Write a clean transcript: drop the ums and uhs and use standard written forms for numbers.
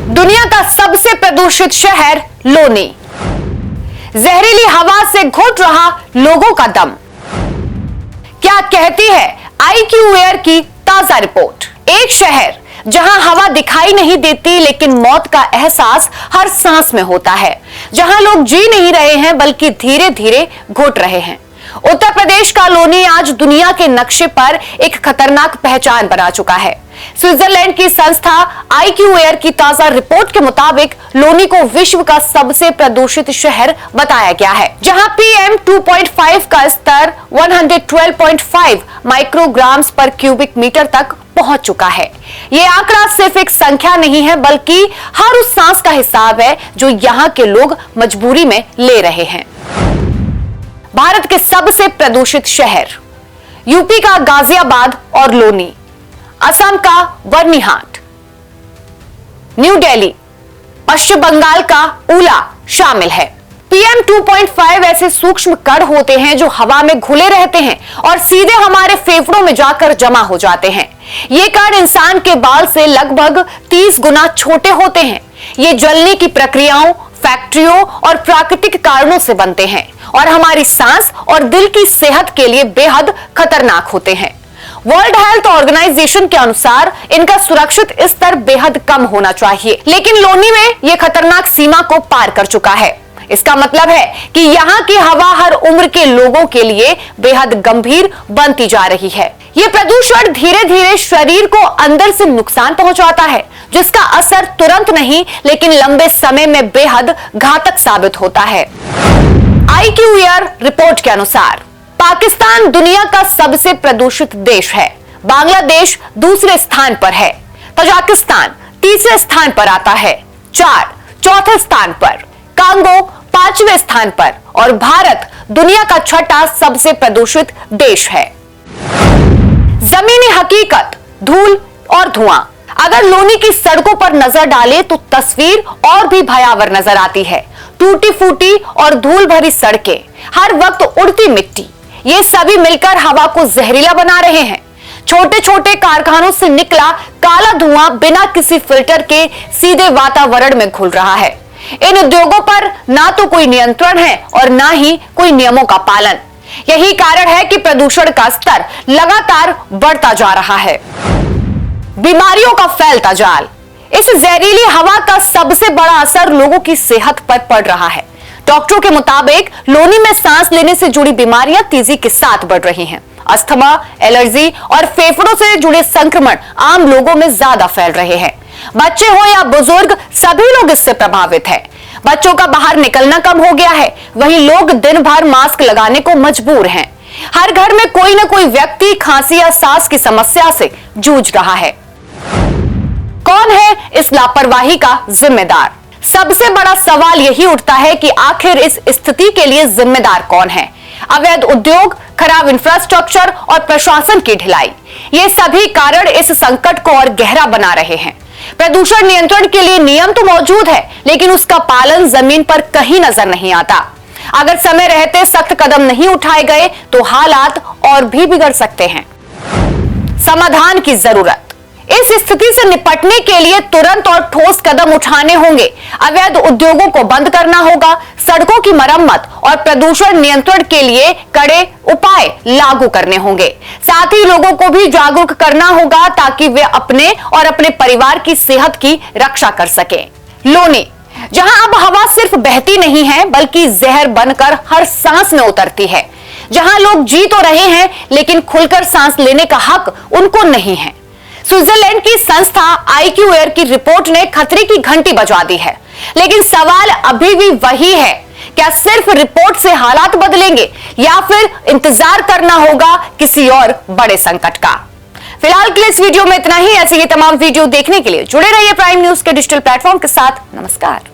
दुनिया का सबसे प्रदूषित शहर लोनी। जहरीली हवा से घुट रहा लोगों का दम। क्या कहती है IQAir की ताजा रिपोर्ट। एक शहर जहां हवा दिखाई नहीं देती लेकिन मौत का एहसास हर सांस में होता है, जहां लोग जी नहीं रहे हैं बल्कि धीरे धीरे घुट रहे हैं। उत्तर प्रदेश का लोनी आज दुनिया के नक्शे पर एक खतरनाक पहचान बना चुका है। स्विट्जरलैंड की संस्था IQAir की ताजा रिपोर्ट के मुताबिक लोनी को विश्व का सबसे प्रदूषित शहर बताया गया है, जहां PM 2.5 का स्तर 112.5 माइक्रोग्राम्स पर क्यूबिक मीटर तक पहुंच चुका है। ये आंकड़ा सिर्फ एक संख्या नहीं है बल्कि हर उस सांस का हिसाब है जो यहाँ के लोग मजबूरी में ले रहे हैं। भारत के सबसे प्रदूषित शहर, यूपी का गाजियाबाद और लोनी, असम का बर्निहाट, न्यू दिल्ली, पश्चिम बंगाल का उला शामिल है। PM 2.5 ऐसे सूक्ष्म कण होते हैं जो हवा में घुले रहते हैं और सीधे हमारे फेफड़ों में जाकर जमा हो जाते हैं। ये कण इंसान के बाल से लगभग 30 गुना छोटे होते हैं। ये जलने की प्रक्रियाओं, फैक्ट्रियों और प्राकृतिक कारणों से बनते हैं और हमारी सांस और दिल की सेहत के लिए बेहद खतरनाक होते हैं। वर्ल्ड हेल्थ ऑर्गेनाइजेशन के अनुसार इनका सुरक्षित स्तर बेहद कम होना चाहिए, लेकिन लोनी में यह खतरनाक सीमा को पार कर चुका है। इसका मतलब है कि यहाँ की हवा हर उम्र के लोगों के लिए बेहद गंभीर बनती जा रही है। ये प्रदूषण धीरे धीरे शरीर को अंदर से नुकसान पहुंचाता है, जिसका असर तुरंत नहीं लेकिन लंबे समय में बेहद घातक साबित होता है। IQAir रिपोर्ट के अनुसार पाकिस्तान दुनिया का सबसे प्रदूषित देश है, बांग्लादेश दूसरे स्थान पर है, तजाकिस्तान तीसरे स्थान पर आता है, चौथे स्थान पर, कांगो 5वें स्थान पर और भारत दुनिया का छठा सबसे प्रदूषित देश है। जमीनी हकीकत, धूल और धुआं। अगर लोनी की सड़कों पर नजर डाले तो तस्वीर और भी भयावह नजर आती है। टूटी फूटी और धूल भरी सड़कें, हर वक्त उड़ती मिट्टी, ये सभी मिलकर हवा को जहरीला बना रहे हैं। छोटे छोटे कारखानों से निकला काला धुआं बिना किसी फिल्टर के सीधे वातावरण में घुल रहा है। इन उद्योगों पर ना तो कोई नियंत्रण है और ना ही कोई नियमों का पालन। यही कारण है कि प्रदूषण का स्तर लगातार बढ़ता जा रहा है। बीमारियों का फैलता जाल। इस जहरीली हवा का सबसे बड़ा असर लोगों की सेहत पर पड़ रहा है। डॉक्टरों के मुताबिक लोनी में सांस लेने से जुड़ी बीमारियां तेजी के साथ बढ़ रही हैं। अस्थमा, एलर्जी और फेफड़ों से जुड़े संक्रमण आम लोगों में ज्यादा फैल रहे हैं। बच्चे हो या बुजुर्ग, सभी लोग इससे प्रभावित हैं। बच्चों का बाहर निकलना कम हो गया है, वहीं लोग दिन भर मास्क लगाने को मजबूर हैं। हर घर में कोई न कोई व्यक्ति खांसी या सांस की समस्या से जूझ रहा है। कौन है इस लापरवाही का जिम्मेदार? सबसे बड़ा सवाल यही उठता है कि आखिर इस स्थिति के लिए जिम्मेदार कौन है? अवैध उद्योग, खराब इंफ्रास्ट्रक्चर और प्रशासन की ढिलाई, ये सभी कारण इस संकट को और गहरा बना रहे हैं। प्रदूषण नियंत्रण के लिए नियम तो मौजूद है, लेकिन उसका पालन जमीन पर कहीं नजर नहीं आता। अगर समय रहते सख्त कदम नहीं उठाए गए तो हालात और भी बिगड़ सकते हैं। समाधान की जरूरत। इस स्थिति से निपटने के लिए तुरंत और ठोस कदम उठाने होंगे। अवैध उद्योगों को बंद करना होगा, सड़कों की मरम्मत और प्रदूषण नियंत्रण के लिए कड़े उपाय लागू करने होंगे। साथ ही लोगों को भी जागरूक करना होगा ताकि वे अपने और अपने परिवार की सेहत की रक्षा कर सकें। लोनी, जहां अब हवा सिर्फ बहती नहीं है बल्कि जहर बनकर हर सांस में उतरती है, जहां लोग जी तो रहे हैं लेकिन खुलकर सांस लेने का हक उनको नहीं है। स्विट्जरलैंड की संस्था IQAir की रिपोर्ट ने खतरे की घंटी बजा दी है, लेकिन सवाल अभी भी वही है, क्या सिर्फ रिपोर्ट से हालात बदलेंगे या फिर इंतजार करना होगा किसी और बड़े संकट का? फिलहाल के लिए इस वीडियो में इतना ही। ऐसे ही तमाम वीडियो देखने के लिए जुड़े रहिए प्राइम न्यूज के डिजिटल प्लेटफॉर्म के साथ। नमस्कार।